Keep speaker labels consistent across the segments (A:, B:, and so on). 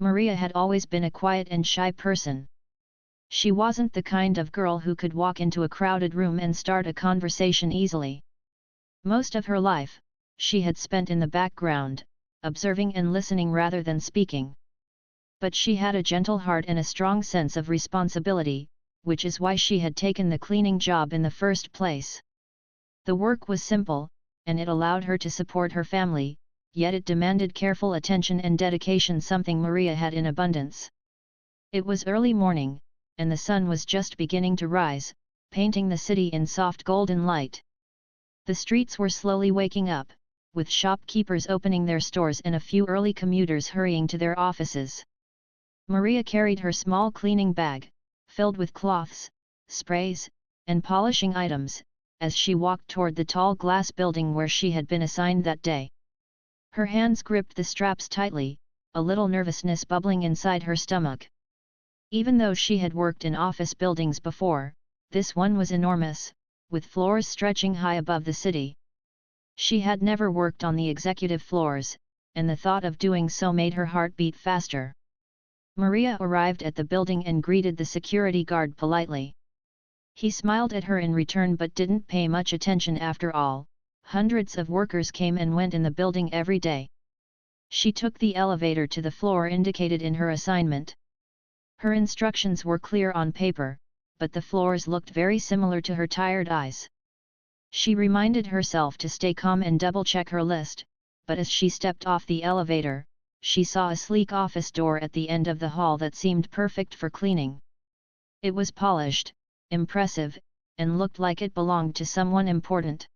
A: Maria had always been a quiet and shy person. She wasn't the kind of girl who could walk into a crowded room and start a conversation easily. Most of her life, she had spent in the background, observing and listening rather than speaking. But she had a gentle heart and a strong sense of responsibility, which is why she had taken the cleaning job in the first place. The work was simple, and it allowed her to support her family, yet it demanded careful attention and dedication, something Maria had in abundance. It was early morning, and the sun was just beginning to rise, painting the city in soft golden light. The streets were slowly waking up, with shopkeepers opening their stores and a few early commuters hurrying to their offices. Maria carried her small cleaning bag, filled with cloths, sprays, and polishing items, as she walked toward the tall glass building where she had been assigned that day. Her hands gripped the straps tightly, a little nervousness bubbling inside her stomach. Even though she had worked in office buildings before, this one was enormous, with floors stretching high above the city. She had never worked on the executive floors, and the thought of doing so made her heart beat faster. Maria arrived at the building and greeted the security guard politely. He smiled at her in return but didn't pay much attention. After all, hundreds of workers came and went in the building every day. She took the elevator to the floor indicated in her assignment. Her instructions were clear on paper, but the floors looked very similar to her tired eyes. She reminded herself to stay calm and double-check her list, but as she stepped off the elevator, she saw a sleek office door at the end of the hall that seemed perfect for cleaning. It was polished, impressive, and looked like it belonged to someone important.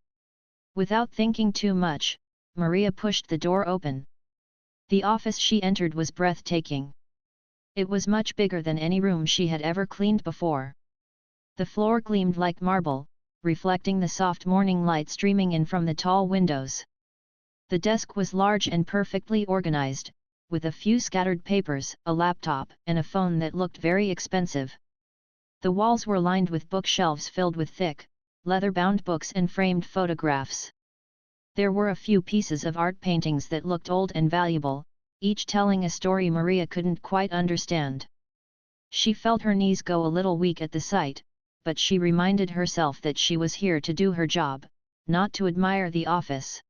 A: Without thinking too much, Maria pushed the door open. The office she entered was breathtaking. It was much bigger than any room she had ever cleaned before. The floor gleamed like marble, reflecting the soft morning light streaming in from the tall windows. The desk was large and perfectly organized, with a few scattered papers, a laptop, and a phone that looked very expensive. The walls were lined with bookshelves filled with thick, leather-bound books and framed photographs. There were a few pieces of art paintings that looked old and valuable, each telling a story Maria couldn't quite understand. She felt her knees go a little weak at the sight, but she reminded herself that she was here to do her job, not to admire the office.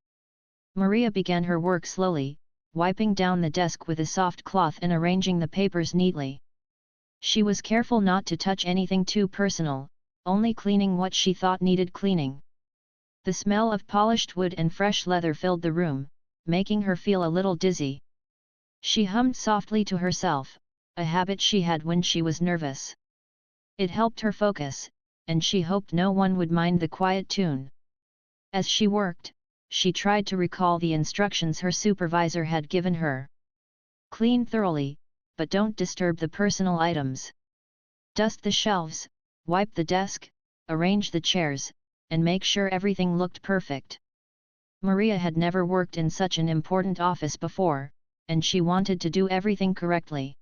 A: Maria began her work slowly, wiping down the desk with a soft cloth and arranging the papers neatly. She was careful not to touch anything too personal, only cleaning what she thought needed cleaning. The smell of polished wood and fresh leather filled the room, making her feel a little dizzy. She hummed softly to herself, a habit she had when she was nervous. It helped her focus, and she hoped no one would mind the quiet tune. As she worked, she tried to recall the instructions her supervisor had given her. Clean thoroughly, but don't disturb the personal items. Dust the shelves, wipe the desk, arrange the chairs, and make sure everything looked perfect. Maria had never worked in such an important office before, and she wanted to do everything correctly.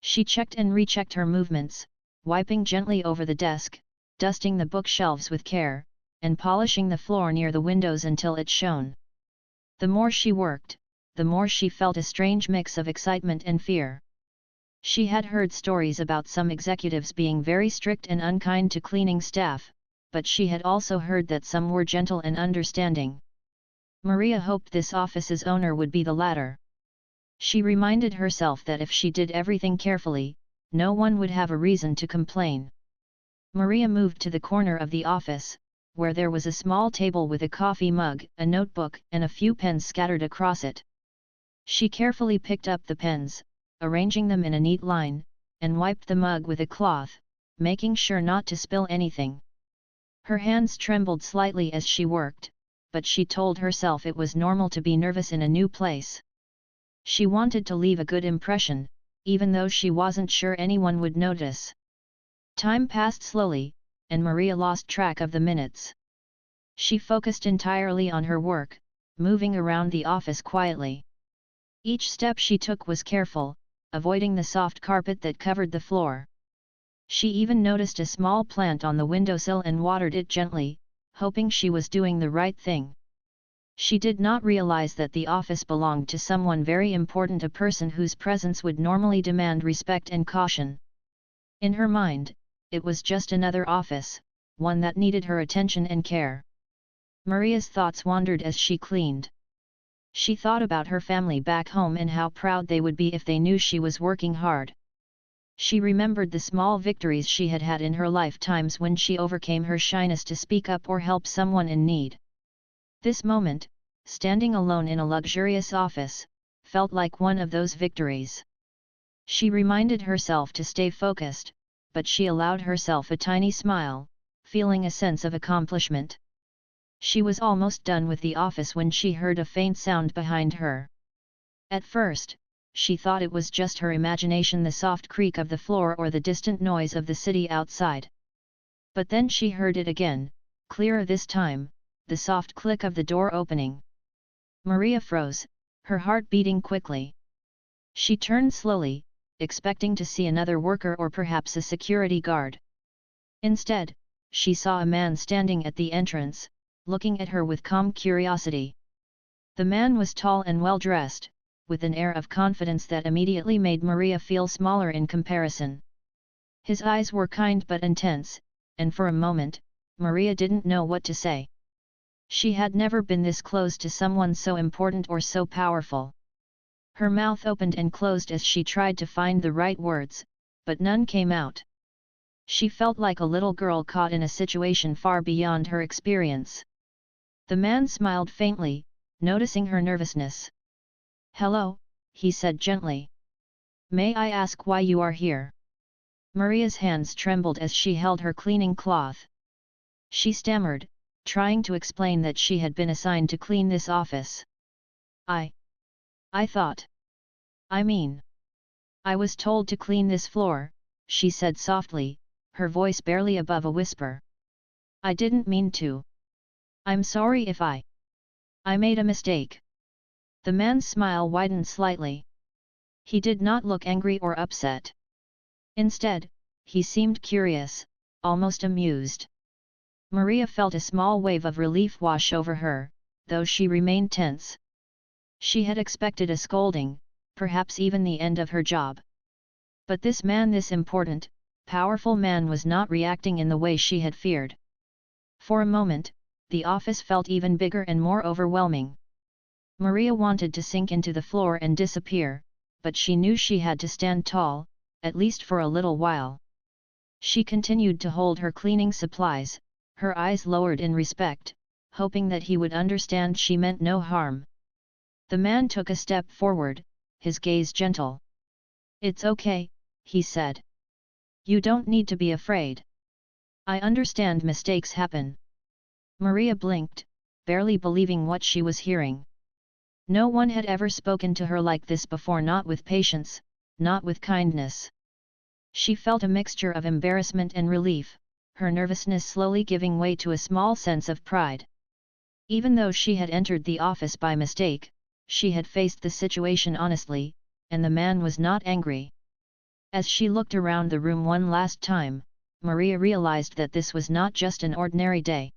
A: She checked and rechecked her movements, wiping gently over the desk, dusting the bookshelves with care, and polishing the floor near the windows until it shone. The more she worked, the more she felt a strange mix of excitement and fear. She had heard stories about some executives being very strict and unkind to cleaning staff, but she had also heard that some were gentle and understanding. Maria hoped this office's owner would be the latter. She reminded herself that if she did everything carefully, no one would have a reason to complain. Maria moved to the corner of the office, where there was a small table with a coffee mug, a notebook, and a few pens scattered across it. She carefully picked up the pens, arranging them in a neat line, and wiped the mug with a cloth, making sure not to spill anything. Her hands trembled slightly as she worked, but she told herself it was normal to be nervous in a new place. She wanted to leave a good impression, even though she wasn't sure anyone would notice. Time passed slowly, and Maria lost track of the minutes. She focused entirely on her work, moving around the office quietly. Each step she took was careful, avoiding the soft carpet that covered the floor. She even noticed a small plant on the windowsill and watered it gently, hoping she was doing the right thing. She did not realize that the office belonged to someone very important, a person whose presence would normally demand respect and caution. In her mind, it was just another office, one that needed her attention and care. Maria's thoughts wandered as she cleaned. She thought about her family back home and how proud they would be if they knew she was working hard. She remembered the small victories she had had in her life, times when she overcame her shyness to speak up or help someone in need. This moment, standing alone in a luxurious office, felt like one of those victories. She reminded herself to stay focused, but she allowed herself a tiny smile, feeling a sense of accomplishment. She was almost done with the office when she heard a faint sound behind her. At first, she thought it was just her imagination, the soft creak of the floor or the distant noise of the city outside. But then she heard it again, clearer this time, the soft click of the door opening. Maria froze, her heart beating quickly. She turned slowly, expecting to see another worker or perhaps a security guard. Instead, she saw a man standing at the entrance, looking at her with calm curiosity. The man was tall and well-dressed, with an air of confidence that immediately made Maria feel smaller in comparison. His eyes were kind but intense, and for a moment, Maria didn't know what to say. She had never been this close to someone so important or so powerful. Her mouth opened and closed as she tried to find the right words, but none came out. She felt like a little girl caught in a situation far beyond her experience. The man smiled faintly, noticing her nervousness. "Hello," he said gently. "May I ask why you are here?" Maria's hands trembled as she held her cleaning cloth. She stammered, trying to explain that she had been assigned to clean this office. I thought. I was told to clean this floor," she said softly, her voice barely above a whisper. "I didn't mean to. I'm sorry if I made a mistake." The man's smile widened slightly. He did not look angry or upset. Instead, he seemed curious, almost amused. Maria felt a small wave of relief wash over her, though she remained tense. She had expected a scolding, perhaps even the end of her job. But this man, this important, powerful man, was not reacting in the way she had feared. For a moment, the office felt even bigger and more overwhelming. Maria wanted to sink into the floor and disappear, but she knew she had to stand tall, at least for a little while. She continued to hold her cleaning supplies, her eyes lowered in respect, hoping that he would understand she meant no harm. The man took a step forward, his gaze gentle. "It's okay," he said. "You don't need to be afraid. I understand mistakes happen." Maria blinked, barely believing what she was hearing. No one had ever spoken to her like this before, not with patience, not with kindness. She felt a mixture of embarrassment and relief, her nervousness slowly giving way to a small sense of pride. Even though she had entered the office by mistake, she had faced the situation honestly, and the man was not angry. As she looked around the room one last time, Maria realized that this was not just an ordinary day.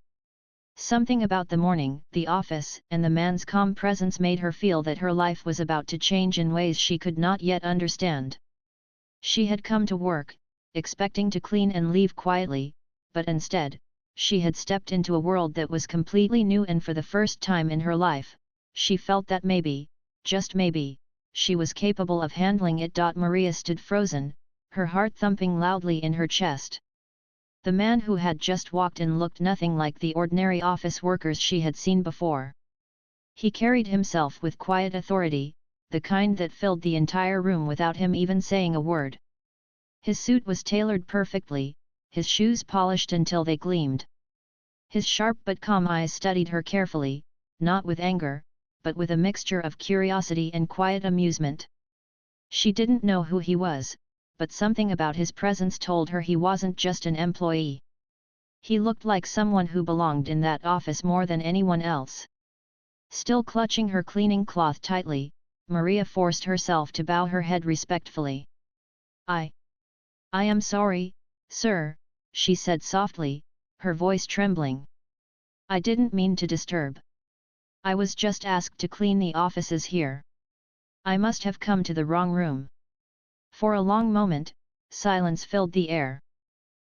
A: Something about the morning, the office, and the man's calm presence made her feel that her life was about to change in ways she could not yet understand. She had come to work, expecting to clean and leave quietly, but instead, she had stepped into a world that was completely new, and for the first time in her life, she felt that maybe, just maybe, she was capable of handling it. Maria stood frozen, her heart thumping loudly in her chest. The man who had just walked in looked nothing like the ordinary office workers she had seen before. He carried himself with quiet authority, the kind that filled the entire room without him even saying a word. His suit was tailored perfectly, his shoes polished until they gleamed. His sharp but calm eyes studied her carefully, not with anger, but with a mixture of curiosity and quiet amusement. She didn't know who he was, but something about his presence told her he wasn't just an employee. He looked like someone who belonged in that office more than anyone else. Still clutching her cleaning cloth tightly, Maria forced herself to bow her head respectfully. I am sorry, sir," she said softly, her voice trembling. "I didn't mean to disturb." I was just asked to clean the offices here. I must have come to the wrong room. For a long moment, silence filled the air.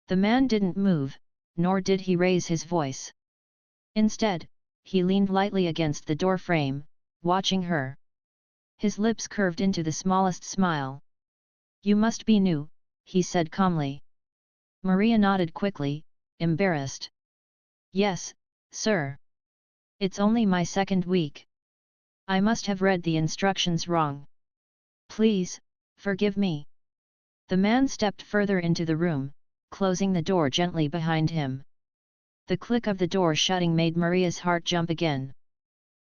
A: The man didn't move, nor did he raise his voice. Instead, he leaned lightly against the door frame, watching her. His lips curved into the smallest smile. You must be new, he said calmly. Maria nodded quickly, embarrassed. Yes, sir. It's only my second week. I must have read the instructions wrong. Please, forgive me. The man stepped further into the room, closing the door gently behind him. The click of the door shutting made Maria's heart jump again.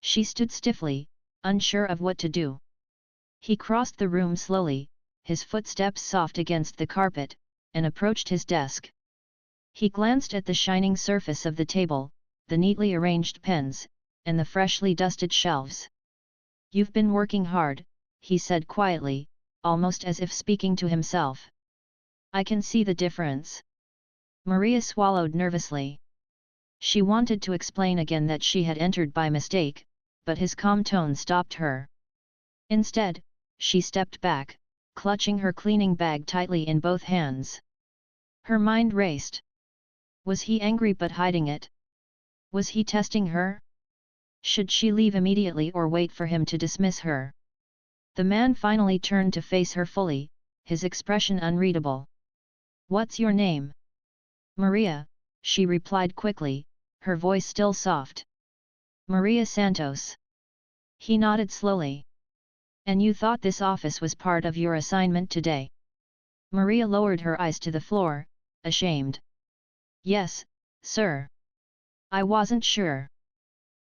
A: She stood stiffly, unsure of what to do. He crossed the room slowly, his footsteps soft against the carpet, and approached his desk. He glanced at the shining surface of the table, the neatly arranged pens, and the freshly dusted shelves. You've been working hard, he said quietly, almost as if speaking to himself. I can see the difference. Maria swallowed nervously. She wanted to explain again that she had entered by mistake, but his calm tone stopped her. Instead, she stepped back, clutching her cleaning bag tightly in both hands. Her mind raced. Was he angry but hiding it? Was he testing her? Should she leave immediately or wait for him to dismiss her? The man finally turned to face her fully, his expression unreadable. What's your name? Maria, she replied quickly, her voice still soft. Maria Santos. He nodded slowly. And you thought this office was part of your assignment today? Maria lowered her eyes to the floor, ashamed. Yes, sir. I wasn't sure.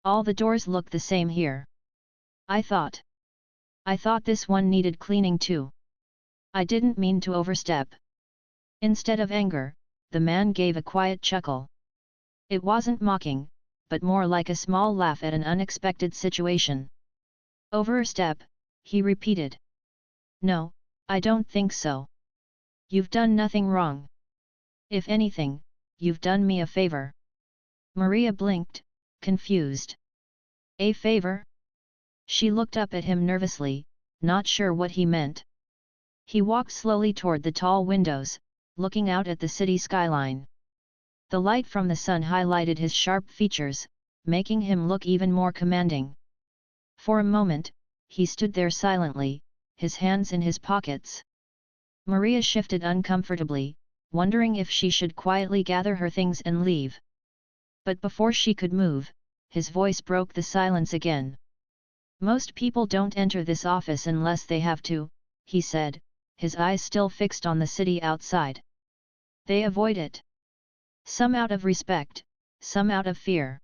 A: All the doors look the same here. I thought this one needed cleaning too. I didn't mean to overstep. Instead of anger, the man gave a quiet chuckle. It wasn't mocking, but more like a small laugh at an unexpected situation. Overstep, he repeated. No, I don't think so. You've done nothing wrong. If anything, you've done me a favor. Maria blinked, confused. A favor? She looked up at him nervously, not sure what he meant. He walked slowly toward the tall windows, looking out at the city skyline. The light from the sun highlighted his sharp features, making him look even more commanding. For a moment, he stood there silently, his hands in his pockets. Maria shifted uncomfortably, wondering if she should quietly gather her things and leave. But before she could move, his voice broke the silence again. Most people don't enter this office unless they have to, he said, his eyes still fixed on the city outside. They avoid it. Some out of respect, some out of fear.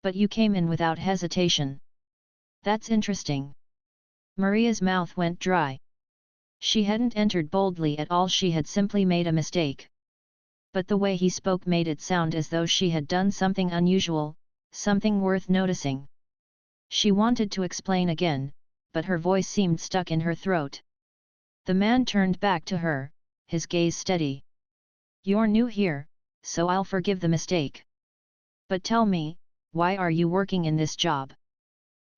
A: But you came in without hesitation. That's interesting. Maria's mouth went dry. She hadn't entered boldly at all, she had simply made a mistake. But the way he spoke made it sound as though she had done something unusual, something worth noticing. She wanted to explain again, but her voice seemed stuck in her throat. The man turned back to her, his gaze steady. You're new here, so I'll forgive the mistake. But tell me, why are you working in this job?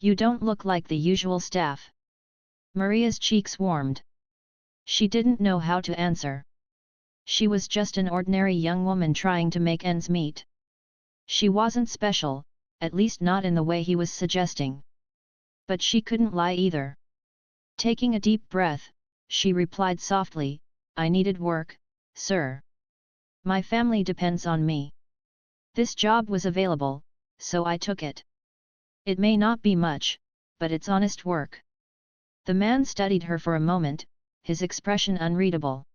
A: You don't look like the usual staff. Maria's cheeks warmed. She didn't know how to answer. She was just an ordinary young woman trying to make ends meet. She wasn't special, at least not in the way he was suggesting. But she couldn't lie either. Taking a deep breath, she replied softly, I needed work, sir. My family depends on me. This job was available, so I took it. It may not be much, but it's honest work. The man studied her for a moment, his expression unreadable.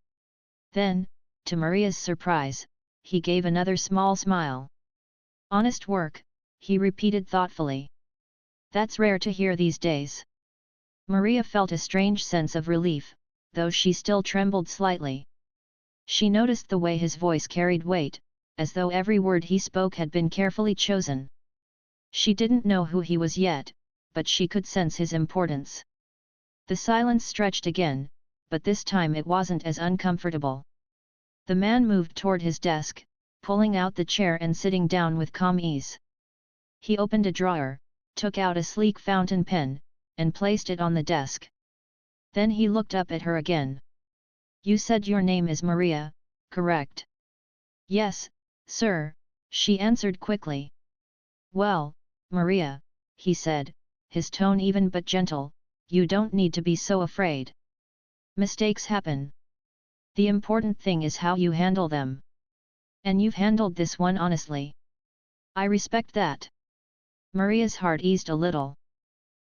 A: Then, to Maria's surprise, he gave another small smile. Honest work, he repeated thoughtfully. That's rare to hear these days. Maria felt a strange sense of relief, though she still trembled slightly. She noticed the way his voice carried weight, as though every word he spoke had been carefully chosen. She didn't know who he was yet, but she could sense his importance. The silence stretched again, but this time it wasn't as uncomfortable. The man moved toward his desk, pulling out the chair and sitting down with calm ease. He opened a drawer, took out a sleek fountain pen, and placed it on the desk. Then he looked up at her again. You said your name is Maria, correct? Yes, sir, she answered quickly. Well, Maria, he said, his tone even but gentle, you don't need to be so afraid. Mistakes happen. The important thing is how you handle them. And you've handled this one honestly. I respect that. Maria's heart eased a little.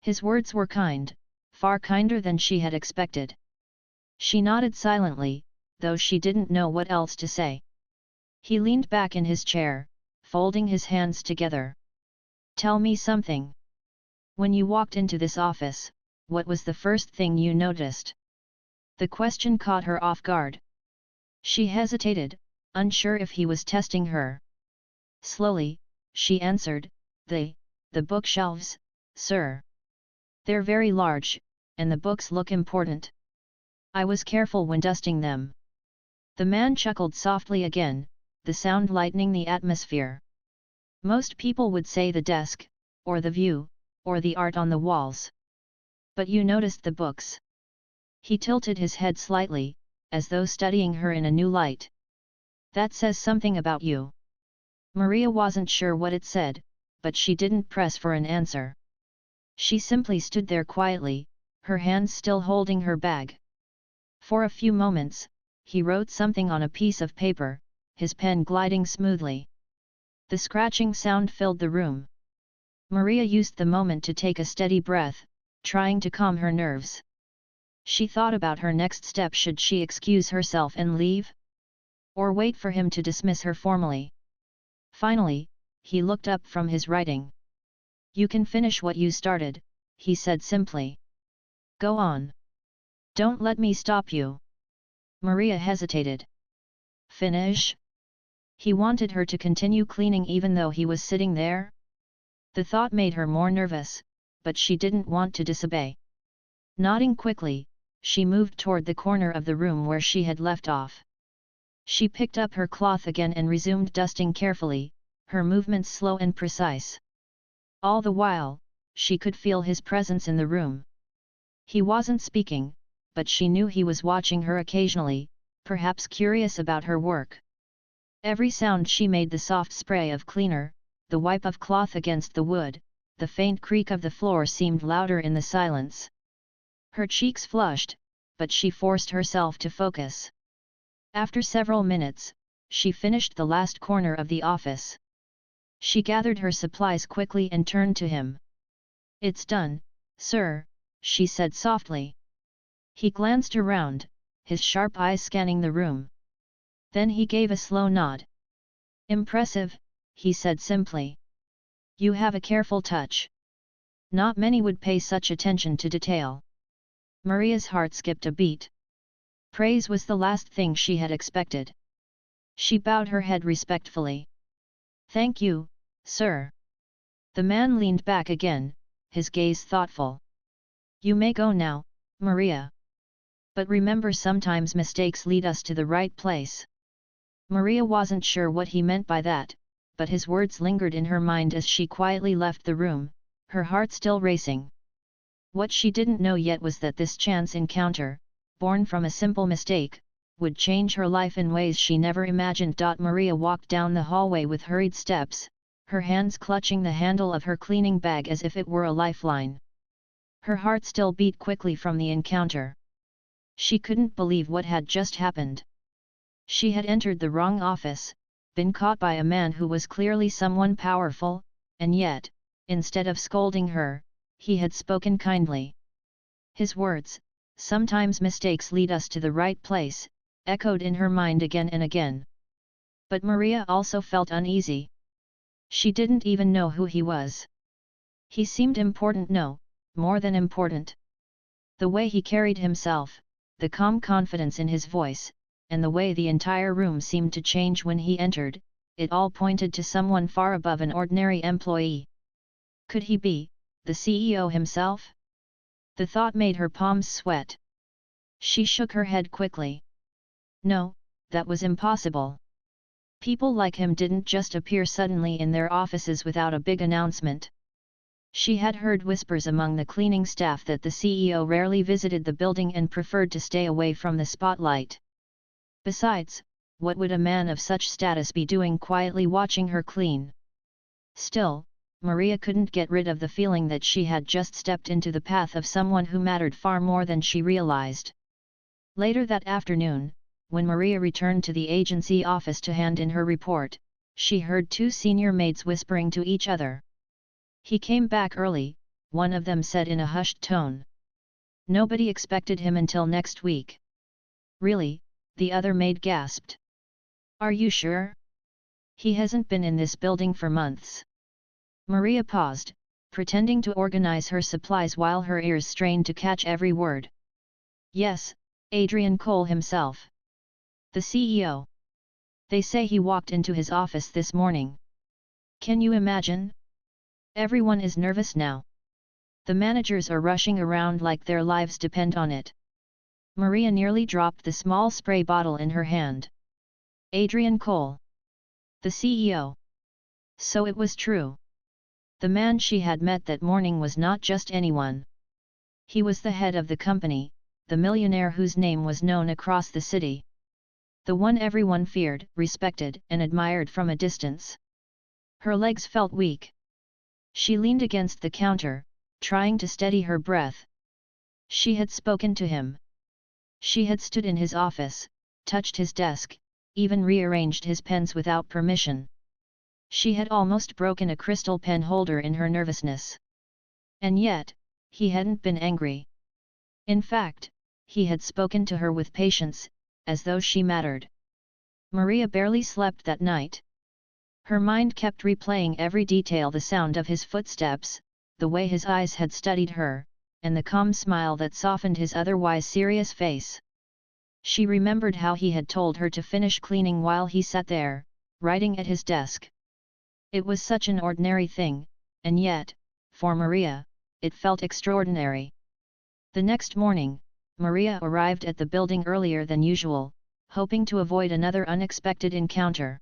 A: His words were kind, far kinder than she had expected. She nodded silently, though she didn't know what else to say. He leaned back in his chair, folding his hands together. Tell me something. When you walked into this office, what was the first thing you noticed? The question caught her off guard. She hesitated, unsure if he was testing her. Slowly, she answered, the bookshelves, sir. They're very large, and the books look important. I was careful when dusting them. The man chuckled softly again, the sound lightening the atmosphere. Most people would say the desk, or the view, or the art on the walls. But you noticed the books. He tilted his head slightly, as though studying her in a new light. That says something about you. Maria wasn't sure what it said, but she didn't press for an answer. She simply stood there quietly, her hands still holding her bag. For a few moments, he wrote something on a piece of paper, his pen gliding smoothly. The scratching sound filled the room. Maria used the moment to take a steady breath, trying to calm her nerves. She thought about her next step. Should she excuse herself and leave? Or wait for him to dismiss her formally? Finally, he looked up from his writing. You can finish what you started, he said simply. Go on. Don't let me stop you. Maria hesitated. Finish? He wanted her to continue cleaning even though he was sitting there? The thought made her more nervous, but she didn't want to disobey. Nodding quickly, she moved toward the corner of the room where she had left off. She picked up her cloth again and resumed dusting carefully, her movements slow and precise. All the while, she could feel his presence in the room. He wasn't speaking, but she knew he was watching her occasionally, perhaps curious about her work. Every sound she made, the soft spray of cleaner, the wipe of cloth against the wood, the faint creak of the floor seemed louder in the silence. Her cheeks flushed, but she forced herself to focus. After several minutes, she finished the last corner of the office. She gathered her supplies quickly and turned to him. It's done, sir, she said softly. He glanced around, his sharp eyes scanning the room. Then he gave a slow nod. Impressive, he said simply. You have a careful touch. Not many would pay such attention to detail. Maria's heart skipped a beat. Praise was the last thing she had expected. She bowed her head respectfully. Thank you, sir. The man leaned back again, his gaze thoughtful. You may go now, Maria. But remember, sometimes mistakes lead us to the right place. Maria wasn't sure what he meant by that, but his words lingered in her mind as she quietly left the room, her heart still racing. What she didn't know yet was that this chance encounter, born from a simple mistake, would change her life in ways she never imagined. Maria walked down the hallway with hurried steps, her hands clutching the handle of her cleaning bag as if it were a lifeline. Her heart still beat quickly from the encounter. She couldn't believe what had just happened. She had entered the wrong office, been caught by a man who was clearly someone powerful, and yet, instead of scolding her, he had spoken kindly. His words, "Sometimes mistakes lead us to the right place," echoed in her mind again and again. But Maria also felt uneasy. She didn't even know who he was. He seemed important, no, more than important. The way he carried himself, the calm confidence in his voice, and the way the entire room seemed to change when he entered, it all pointed to someone far above an ordinary employee. Could he be the CEO himself? The thought made her palms sweat. She shook her head quickly. No, that was impossible. People like him didn't just appear suddenly in their offices without a big announcement. She had heard whispers among the cleaning staff that the CEO rarely visited the building and preferred to stay away from the spotlight. Besides, what would a man of such status be doing quietly watching her clean? Still, Maria couldn't get rid of the feeling that she had just stepped into the path of someone who mattered far more than she realized. Later that afternoon, when Maria returned to the agency office to hand in her report, she heard two senior maids whispering to each other. "He came back early," one of them said in a hushed tone. "Nobody expected him until next week." "Really?" the other maid gasped. "Are you sure? He hasn't been in this building for months." Maria paused, pretending to organize her supplies while her ears strained to catch every word. "Yes, Adrian Cole himself. The CEO. They say he walked into his office this morning. Can you imagine? Everyone is nervous now. The managers are rushing around like their lives depend on it." Maria nearly dropped the small spray bottle in her hand. Adrian Cole. The CEO. So it was true. The man she had met that morning was not just anyone. He was the head of the company, the millionaire whose name was known across the city. The one everyone feared, respected, and admired from a distance. Her legs felt weak. She leaned against the counter, trying to steady her breath. She had spoken to him. She had stood in his office, touched his desk, even rearranged his pens without permission. She had almost broken a crystal pen holder in her nervousness. And yet, he hadn't been angry. In fact, he had spoken to her with patience, as though she mattered. Maria barely slept that night. Her mind kept replaying every detail: the sound of his footsteps, the way his eyes had studied her, and the calm smile that softened his otherwise serious face. She remembered how he had told her to finish cleaning while he sat there, writing at his desk. It was such an ordinary thing, and yet, for Maria, it felt extraordinary. The next morning, Maria arrived at the building earlier than usual, hoping to avoid another unexpected encounter.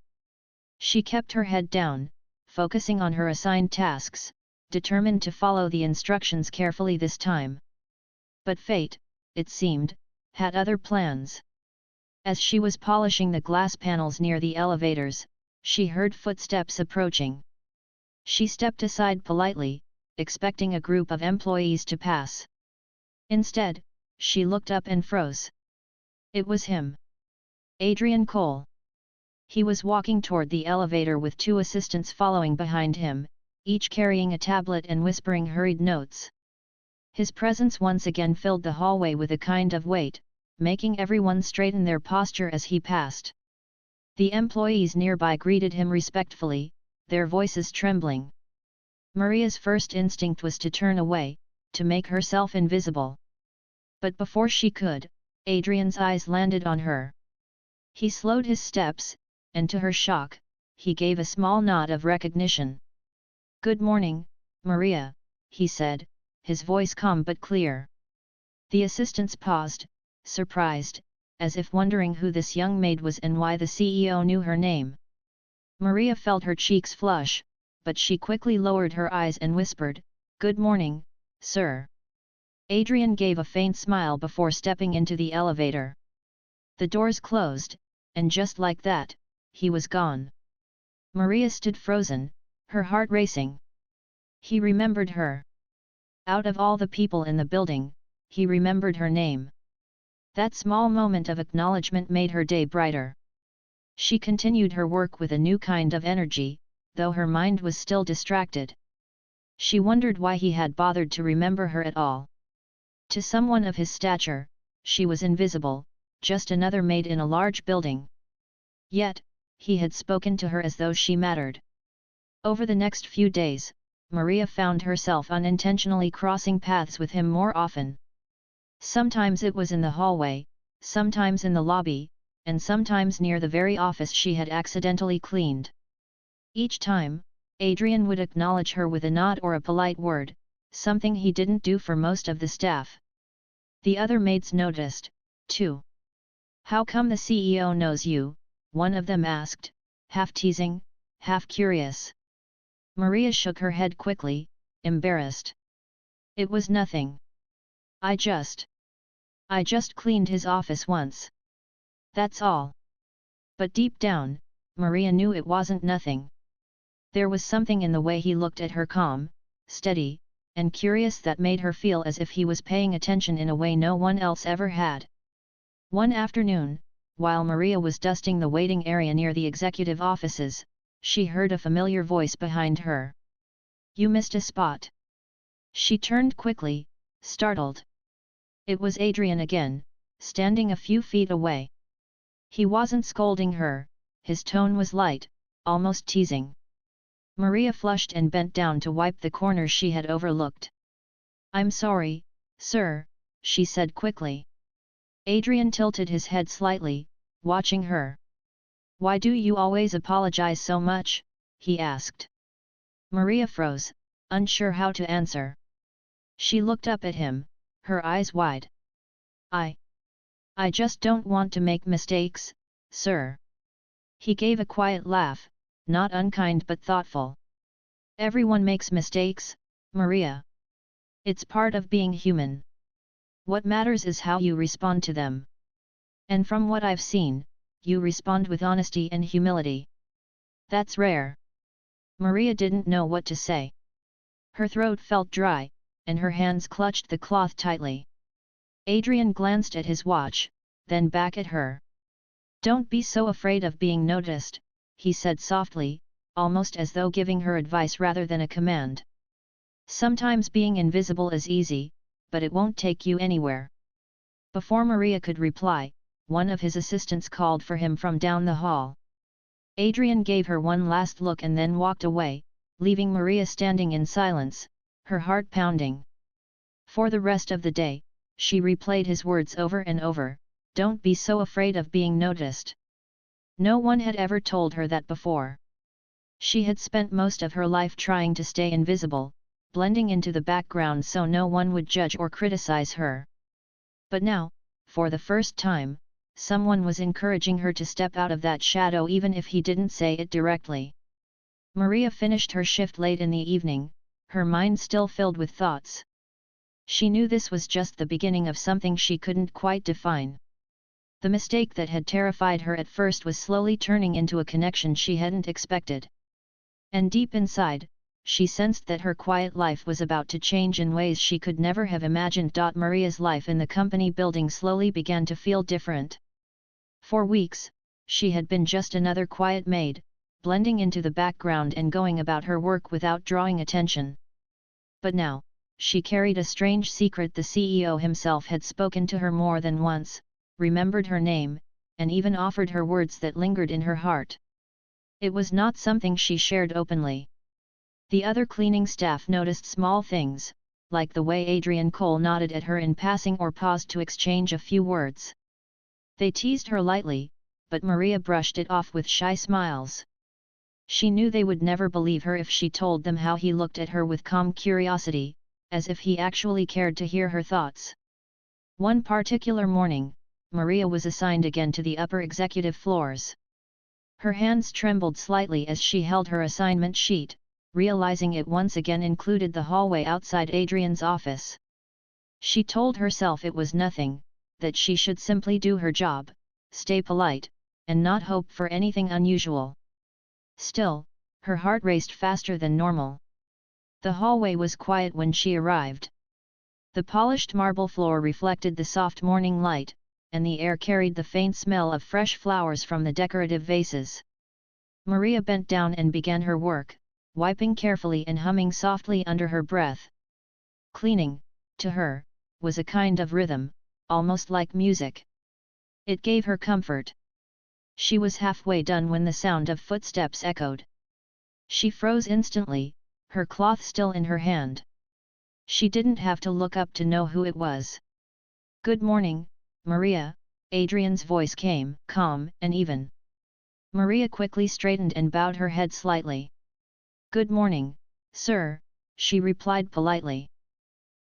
A: She kept her head down, focusing on her assigned tasks, determined to follow the instructions carefully this time. But fate, it seemed, had other plans. As she was polishing the glass panels near the elevators, she heard footsteps approaching. She stepped aside politely, expecting a group of employees to pass. Instead, she looked up and froze. It was him. Adrian Cole. He was walking toward the elevator with two assistants following behind him, each carrying a tablet and whispering hurried notes. His presence once again filled the hallway with a kind of weight, making everyone straighten their posture as he passed. The employees nearby greeted him respectfully, their voices trembling. Maria's first instinct was to turn away, to make herself invisible. But before she could, Adrian's eyes landed on her. He slowed his steps, and to her shock, he gave a small nod of recognition. "Good morning, Maria," he said, his voice calm but clear. The assistants paused, surprised, as if wondering who this young maid was and why the CEO knew her name. Maria felt her cheeks flush, but she quickly lowered her eyes and whispered, "Good morning, sir." Adrian gave a faint smile before stepping into the elevator. The doors closed, and just like that, he was gone. Maria stood frozen, her heart racing. He remembered her. Out of all the people in the building, he remembered her name. That small moment of acknowledgement made her day brighter. She continued her work with a new kind of energy, though her mind was still distracted. She wondered why he had bothered to remember her at all. To someone of his stature, she was invisible, just another maid in a large building. Yet, he had spoken to her as though she mattered. Over the next few days, Maria found herself unintentionally crossing paths with him more often. Sometimes it was in the hallway, sometimes in the lobby, and sometimes near the very office she had accidentally cleaned. Each time, Adrian would acknowledge her with a nod or a polite word, something he didn't do for most of the staff. The other maids noticed, too. "How come the CEO knows you?" one of them asked, half teasing, half curious. Maria shook her head quickly, embarrassed. It was nothing. I just cleaned his office once. That's all. But deep down, Maria knew it wasn't nothing. There was something in the way he looked at her, calm, steady, and curious, that made her feel as if he was paying attention in a way no one else ever had. One afternoon, while Maria was dusting the waiting area near the executive offices, she heard a familiar voice behind her. You missed a spot. She turned quickly, startled. It was Adrian again, standing a few feet away. He wasn't scolding her, his tone was light, almost teasing. Maria flushed and bent down to wipe the corner she had overlooked. I'm sorry, sir, she said quickly. Adrian tilted his head slightly, watching her. Why do you always apologize so much? He asked. Maria froze, unsure how to answer. She looked up at him, her eyes wide. I just don't want to make mistakes, sir. He gave a quiet laugh, not unkind but thoughtful. Everyone makes mistakes, Maria. It's part of being human. What matters is how you respond to them. And from what I've seen, you respond with honesty and humility. That's rare. Maria didn't know what to say. Her throat felt dry, and her hands clutched the cloth tightly. Adrian glanced at his watch, then back at her. Don't be so afraid of being noticed, he said softly, almost as though giving her advice rather than a command. Sometimes being invisible is easy, but it won't take you anywhere. Before Maria could reply, one of his assistants called for him from down the hall. Adrian gave her one last look and then walked away, leaving Maria standing in silence, her heart pounding. For the rest of the day, she replayed his words over and over, don't be so afraid of being noticed. No one had ever told her that before. She had spent most of her life trying to stay invisible, blending into the background so no one would judge or criticize her. But now, for the first time, someone was encouraging her to step out of that shadow even if he didn't say it directly. Maria finished her shift late in the evening, her mind still filled with thoughts. She knew this was just the beginning of something she couldn't quite define. The mistake that had terrified her at first was slowly turning into a connection she hadn't expected. And deep inside, she sensed that her quiet life was about to change in ways she could never have imagined. Maria's life in the company building slowly began to feel different. For weeks, she had been just another quiet maid, blending into the background and going about her work without drawing attention. But now, she carried a strange secret. The CEO himself had spoken to her more than once, remembered her name, and even offered her words that lingered in her heart. It was not something she shared openly. The other cleaning staff noticed small things, like the way Adrian Cole nodded at her in passing or paused to exchange a few words. They teased her lightly, but Maria brushed it off with shy smiles. She knew they would never believe her if she told them how he looked at her with calm curiosity, as if he actually cared to hear her thoughts. One particular morning, Maria was assigned again to the upper executive floors. Her hands trembled slightly as she held her assignment sheet, realizing it once again included the hallway outside Adrian's office. She told herself it was nothing, that she should simply do her job, stay polite, and not hope for anything unusual. Still, her heart raced faster than normal. The hallway was quiet when she arrived. The polished marble floor reflected the soft morning light, and the air carried the faint smell of fresh flowers from the decorative vases. Maria bent down and began her work, wiping carefully and humming softly under her breath. Cleaning, to her, was a kind of rhythm, almost like music. It gave her comfort. She was halfway done when the sound of footsteps echoed. She froze instantly, her cloth still in her hand. She didn't have to look up to know who it was. Good morning, Maria, Adrian's voice came, calm and even. Maria quickly straightened and bowed her head slightly. Good morning, sir, she replied politely.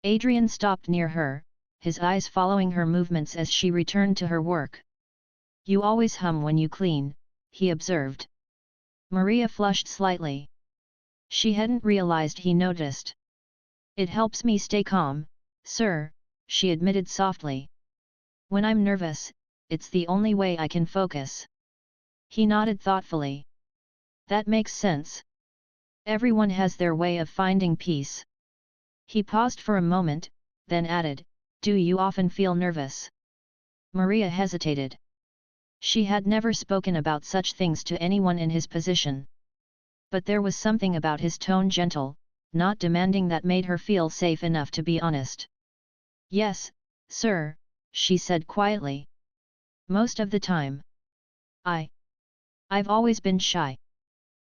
A: Adrian stopped near her, his eyes following her movements as she returned to her work. You always hum when you clean, he observed. Maria flushed slightly. She hadn't realized he noticed. It helps me stay calm, sir, she admitted softly. When I'm nervous, it's the only way I can focus. He nodded thoughtfully. That makes sense. Everyone has their way of finding peace. He paused for a moment, then added, "Do you often feel nervous?" Maria hesitated. She had never spoken about such things to anyone in his position. But there was something about his tone, gentle, not demanding, that made her feel safe enough to be honest. "Yes, sir," she said quietly. "Most of the time. I've always been shy.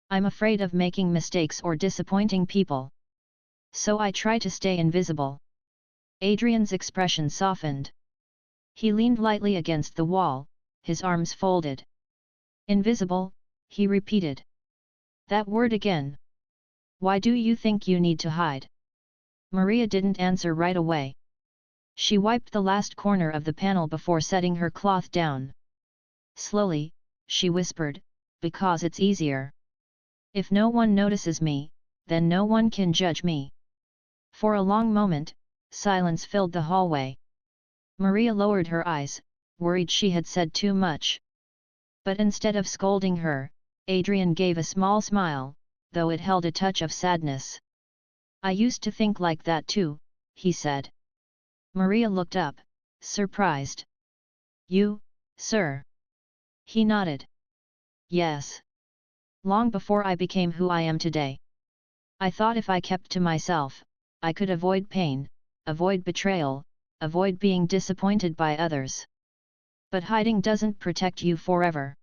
A: I'm afraid of making mistakes or disappointing people. So I try to stay invisible." Adrian's expression softened. He leaned lightly against the wall, his arms folded. "Invisible," he repeated. "That word again. Why do you think you need to hide?" Maria didn't answer right away. She wiped the last corner of the panel before setting her cloth down. Slowly, she whispered, "Because it's easier. If no one notices me, then no one can judge me." For a long moment, silence filled the hallway. Maria lowered her eyes, worried she had said too much. But instead of scolding her, Adrian gave a small smile, though it held a touch of sadness. "I used to think like that too," he said. Maria looked up, surprised. "You, sir?" He nodded. "Yes. Long before I became who I am today. I thought if I kept to myself, I could avoid pain, avoid betrayal, avoid being disappointed by others. But hiding doesn't protect you forever.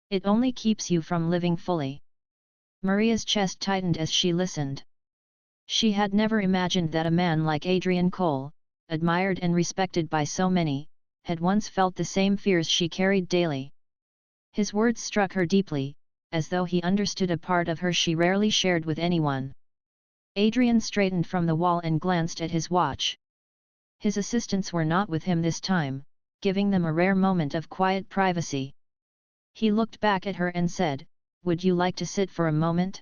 A: It only keeps you from living fully." Maria's chest tightened as she listened. She had never imagined that a man like Adrian Cole, admired and respected by so many, had once felt the same fears she carried daily. His words struck her deeply, as though he understood a part of her she rarely shared with anyone. Adrian straightened from the wall and glanced at his watch. His assistants were not with him this time, giving them a rare moment of quiet privacy. He looked back at her and said, "Would you like to sit for a moment?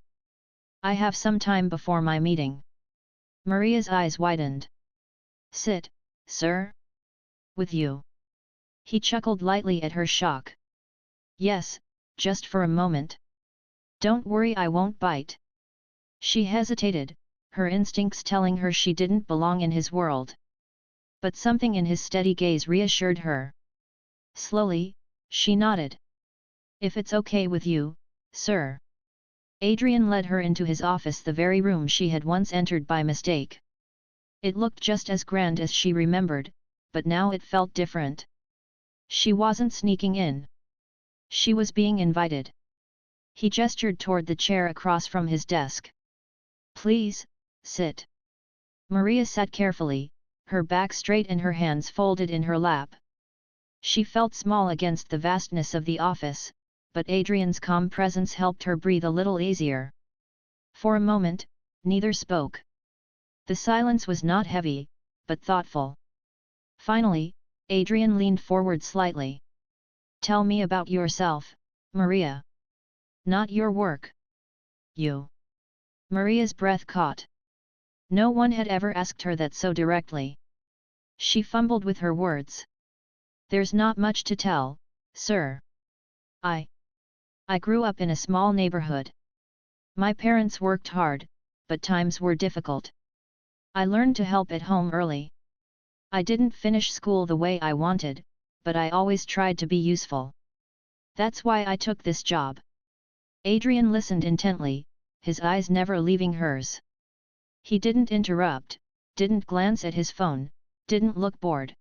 A: I have some time before my meeting." Maria's eyes widened. "Sit, sir? With you?" He chuckled lightly at her shock. "Yes, just for a moment. Don't worry, I won't bite." She hesitated, her instincts telling her she didn't belong in his world. But something in his steady gaze reassured her. Slowly, she nodded. "If it's okay with you, sir." Adrian led her into his office, the very room she had once entered by mistake. It looked just as grand as she remembered, but now it felt different. She wasn't sneaking in. She was being invited. He gestured toward the chair across from his desk. "Please, sit." Maria sat carefully, her back straight and her hands folded in her lap. She felt small against the vastness of the office, but Adrian's calm presence helped her breathe a little easier. For a moment, neither spoke. The silence was not heavy, but thoughtful. Finally, Adrian leaned forward slightly. "Tell me about yourself, Maria. Not your work. You." Maria's breath caught. No one had ever asked her that so directly. She fumbled with her words. "There's not much to tell, sir. I grew up in a small neighborhood. My parents worked hard, but times were difficult. I learned to help at home early. I didn't finish school the way I wanted, but I always tried to be useful. That's why I took this job." Adrian listened intently, his eyes never leaving hers. He didn't interrupt, didn't glance at his phone, didn't look bored.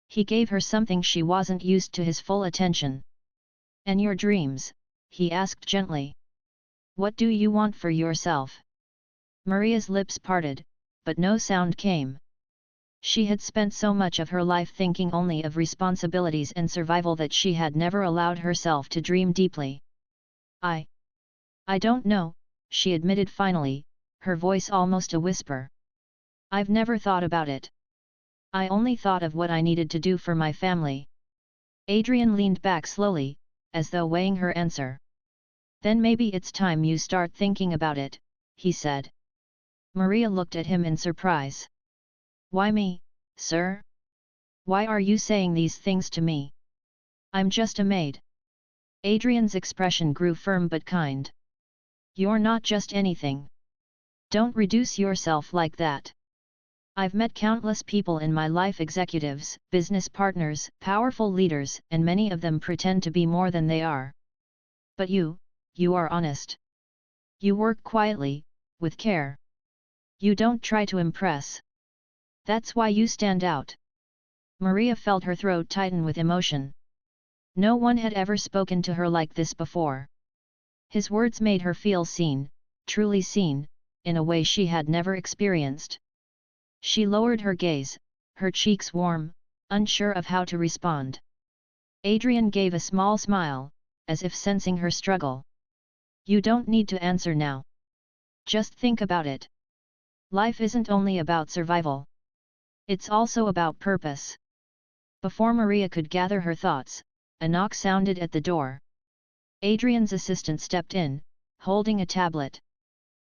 A: He gave her something she wasn't used to, his full attention. "And your dreams?" he asked gently. "What do you want for yourself?" Maria's lips parted, but no sound came. She had spent so much of her life thinking only of responsibilities and survival that she had never allowed herself to dream deeply. I don't know," she admitted finally, her voice almost a whisper. "I've never thought about it. I only thought of what I needed to do for my family." Adrian leaned back slowly, as though weighing her answer. "Then maybe it's time you start thinking about it," he said. Maria looked at him in surprise. Why me, sir? Why are you saying these things to me? I'm just a maid. Adrian's expression grew firm but kind. You're not just anything. Don't reduce yourself like that. I've met countless people in my life, executives, business partners, powerful leaders, and many of them pretend to be more than they are. But you are honest. You work quietly, with care. You don't try to impress. That's why you stand out. Maria felt her throat tighten with emotion. No one had ever spoken to her like this before. His words made her feel seen, truly seen, in a way she had never experienced. She lowered her gaze, her cheeks warm, unsure of how to respond. Adrian gave a small smile, as if sensing her struggle. You don't need to answer now. Just think about it. Life isn't only about survival. It's also about purpose. Before Maria could gather her thoughts, a knock sounded at the door. Adrian's assistant stepped in, holding a tablet.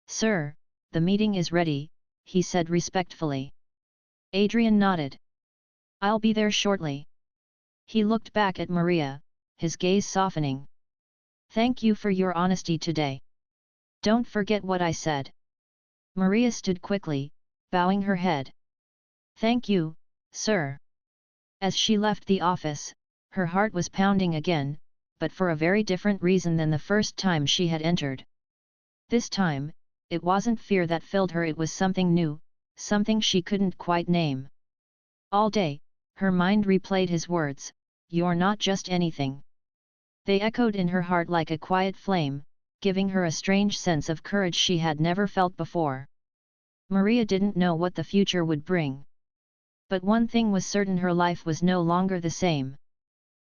A: Sir, the meeting is ready, he said respectfully. Adrian nodded. I'll be there shortly. He looked back at Maria, his gaze softening. Thank you for your honesty today. Don't forget what I said. Maria stood quickly, bowing her head. Thank you, sir. As she left the office, her heart was pounding again, but for a very different reason than the first time she had entered. This time, it wasn't fear that filled her, it was something new, something she couldn't quite name. All day, her mind replayed his words, "You're not just anything." They echoed in her heart like a quiet flame, giving her a strange sense of courage she had never felt before. Maria didn't know what the future would bring. But one thing was certain, her life was no longer the same.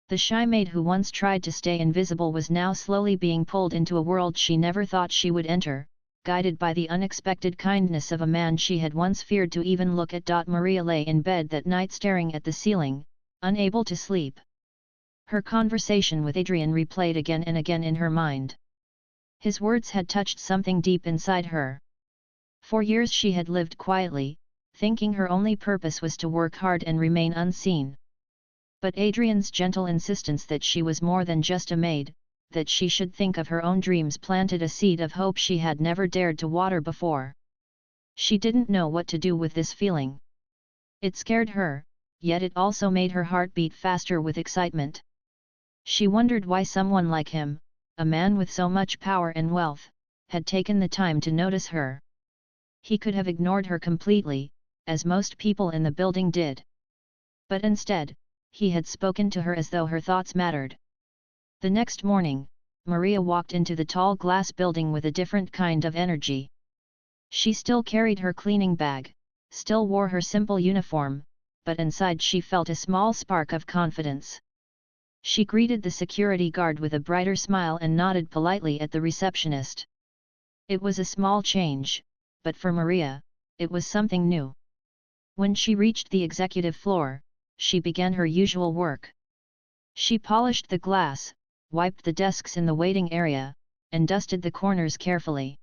A: The shy maid who once tried to stay invisible was now slowly being pulled into a world she never thought she would enter, guided by the unexpected kindness of a man she had once feared to even look at. Maria lay in bed that night staring at the ceiling, unable to sleep. Her conversation with Adrian replayed again and again in her mind. His words had touched something deep inside her. For years she had lived quietly, thinking her only purpose was to work hard and remain unseen. But Adrian's gentle insistence that she was more than just a maid, that she should think of her own dreams, planted a seed of hope she had never dared to water before. She didn't know what to do with this feeling. It scared her, yet it also made her heart beat faster with excitement. She wondered why someone like him, a man with so much power and wealth, had taken the time to notice her. He could have ignored her completely, as most people in the building did. But instead, he had spoken to her as though her thoughts mattered. The next morning, Maria walked into the tall glass building with a different kind of energy. She still carried her cleaning bag, still wore her simple uniform, but inside she felt a small spark of confidence. She greeted the security guard with a brighter smile and nodded politely at the receptionist. It was a small change, but for Maria, it was something new. When she reached the executive floor, she began her usual work. She polished the glass, wiped the desks in the waiting area, and dusted the corners carefully.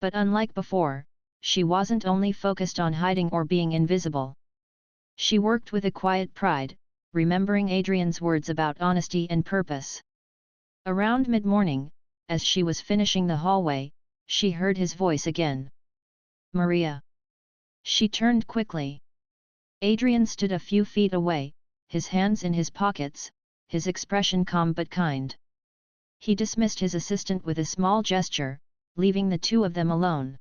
A: But unlike before, she wasn't only focused on hiding or being invisible. She worked with a quiet pride, remembering Adrian's words about honesty and purpose. Around mid-morning, as she was finishing the hallway, she heard his voice again. Maria. She turned quickly. Adrian stood a few feet away, his hands in his pockets, his expression calm but kind. He dismissed his assistant with a small gesture, leaving the two of them alone.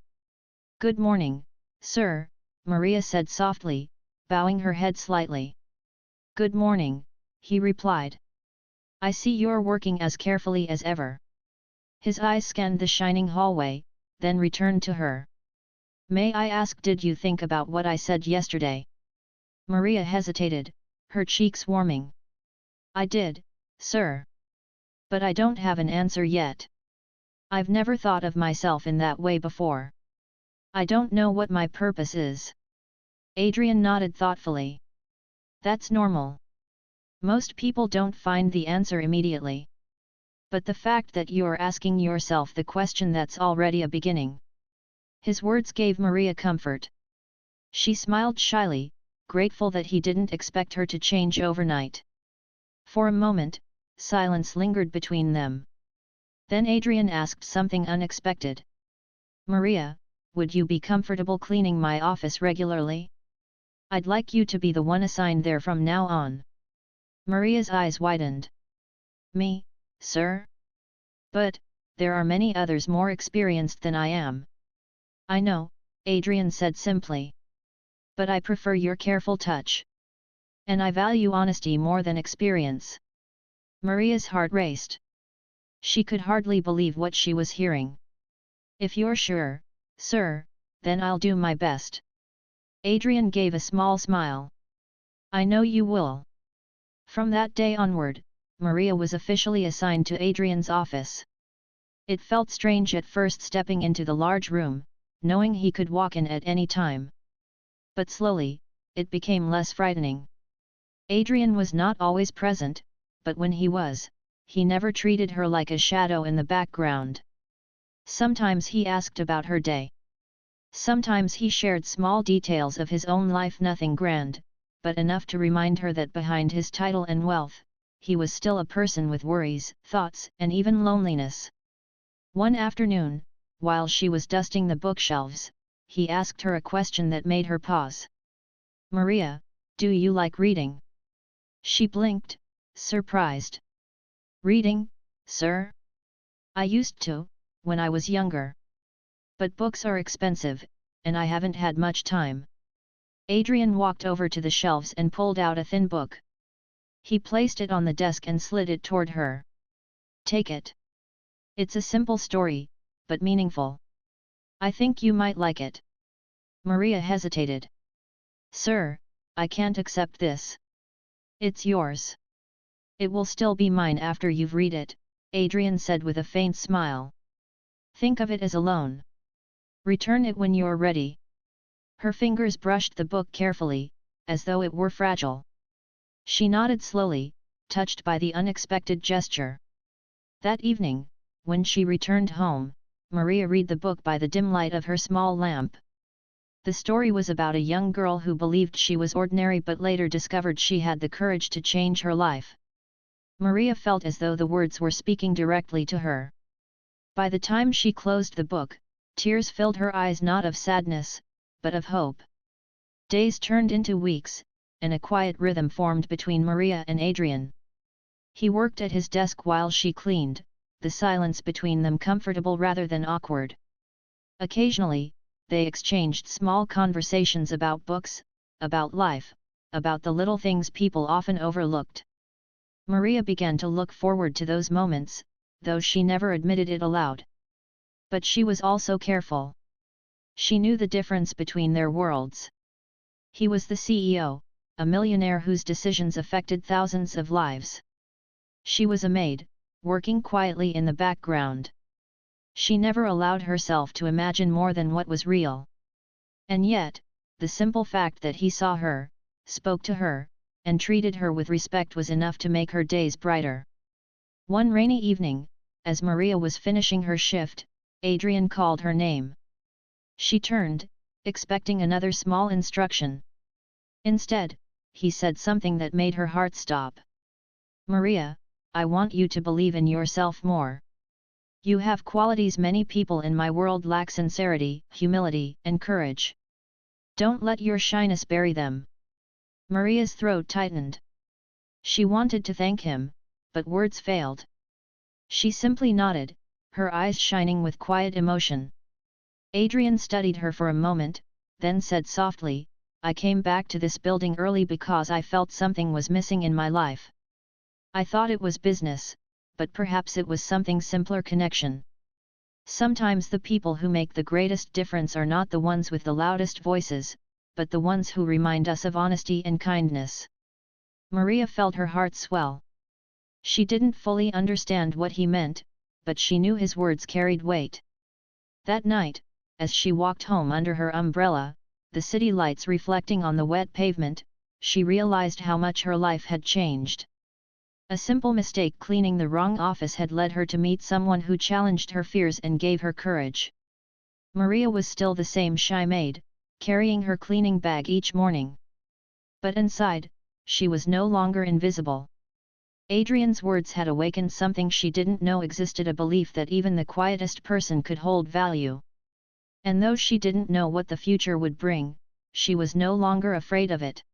A: Good morning, sir, Maria said softly, bowing her head slightly. Good morning, he replied. I see you're working as carefully as ever. His eyes scanned the shining hallway, then returned to her. May I ask, did you think about what I said yesterday? Maria hesitated, her cheeks warming. I did, sir. But I don't have an answer yet. I've never thought of myself in that way before. I don't know what my purpose is. Adrian nodded thoughtfully. That's normal. Most people don't find the answer immediately. But the fact that you're asking yourself the question, that's already a beginning. His words gave Maria comfort. She smiled shyly, grateful that he didn't expect her to change overnight. For a moment, silence lingered between them. Then Adrian asked something unexpected. Maria, would you be comfortable cleaning my office regularly? I'd like you to be the one assigned there from now on. Maria's eyes widened. Me, sir? But, there are many others more experienced than I am. I know, Adrian said simply. But I prefer your careful touch. And I value honesty more than experience. Maria's heart raced. She could hardly believe what she was hearing. If you're sure, sir, then I'll do my best. Adrian gave a small smile. I know you will. From that day onward, Maria was officially assigned to Adrian's office. It felt strange at first stepping into the large room, knowing he could walk in at any time. But slowly, it became less frightening. Adrian was not always present, but when he was, he never treated her like a shadow in the background. Sometimes he asked about her day. Sometimes he shared small details of his own life, nothing grand, but enough to remind her that behind his title and wealth, he was still a person with worries, thoughts, and even loneliness. One afternoon, while she was dusting the bookshelves, he asked her a question that made her pause. Maria, do you like reading? She blinked, surprised. Reading, sir? I used to, when I was younger. But books are expensive, and I haven't had much time. Adrian walked over to the shelves and pulled out a thin book. He placed it on the desk and slid it toward her. Take it. It's a simple story, but meaningful. I think you might like it. Maria hesitated. Sir, I can't accept this. It's yours. It will still be mine after you've read it, Adrian said with a faint smile. Think of it as a loan. Return it when you're ready. Her fingers brushed the book carefully, as though it were fragile. She nodded slowly, touched by the unexpected gesture. That evening, when she returned home, Maria read the book by the dim light of her small lamp. The story was about a young girl who believed she was ordinary but later discovered she had the courage to change her life. Maria felt as though the words were speaking directly to her. By the time she closed the book, tears filled her eyes, not of sadness, but of hope. Days turned into weeks, and a quiet rhythm formed between Maria and Adrian. He worked at his desk while she cleaned, the silence between them comfortable rather than awkward. Occasionally, they exchanged small conversations about books, about life, about the little things people often overlooked. Maria began to look forward to those moments, though she never admitted it aloud. But she was also careful. She knew the difference between their worlds. He was the CEO, a millionaire whose decisions affected thousands of lives. She was a maid, working quietly in the background. She never allowed herself to imagine more than what was real. And yet, the simple fact that he saw her, spoke to her, and treated her with respect was enough to make her days brighter. One rainy evening, as Maria was finishing her shift, Adrian called her name. She turned, expecting another small instruction. Instead, he said something that made her heart stop. Maria, I want you to believe in yourself more. You have qualities many people in my world lack: sincerity, humility, and courage. Don't let your shyness bury them. Maria's throat tightened. She wanted to thank him, but words failed. She simply nodded, her eyes shining with quiet emotion. Adrian studied her for a moment, then said softly, I came back to this building early because I felt something was missing in my life. I thought it was business, but perhaps it was something simpler: connection. Sometimes the people who make the greatest difference are not the ones with the loudest voices, but the ones who remind us of honesty and kindness. Maria felt her heart swell. She didn't fully understand what he meant, but she knew his words carried weight. That night, as she walked home under her umbrella, the city lights reflecting on the wet pavement, she realized how much her life had changed. A simple mistake cleaning the wrong office had led her to meet someone who challenged her fears and gave her courage. Maria was still the same shy maid, carrying her cleaning bag each morning. But inside, she was no longer invisible. Adrian's words had awakened something she didn't know existed, a belief that even the quietest person could hold value. And though she didn't know what the future would bring, she was no longer afraid of it.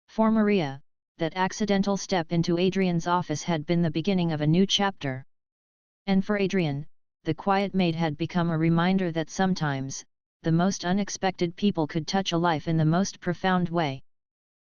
A: For Maria, that accidental step into Adrian's office had been the beginning of a new chapter. And for Adrian, the quiet maid had become a reminder that sometimes, the most unexpected people could touch a life in the most profound way.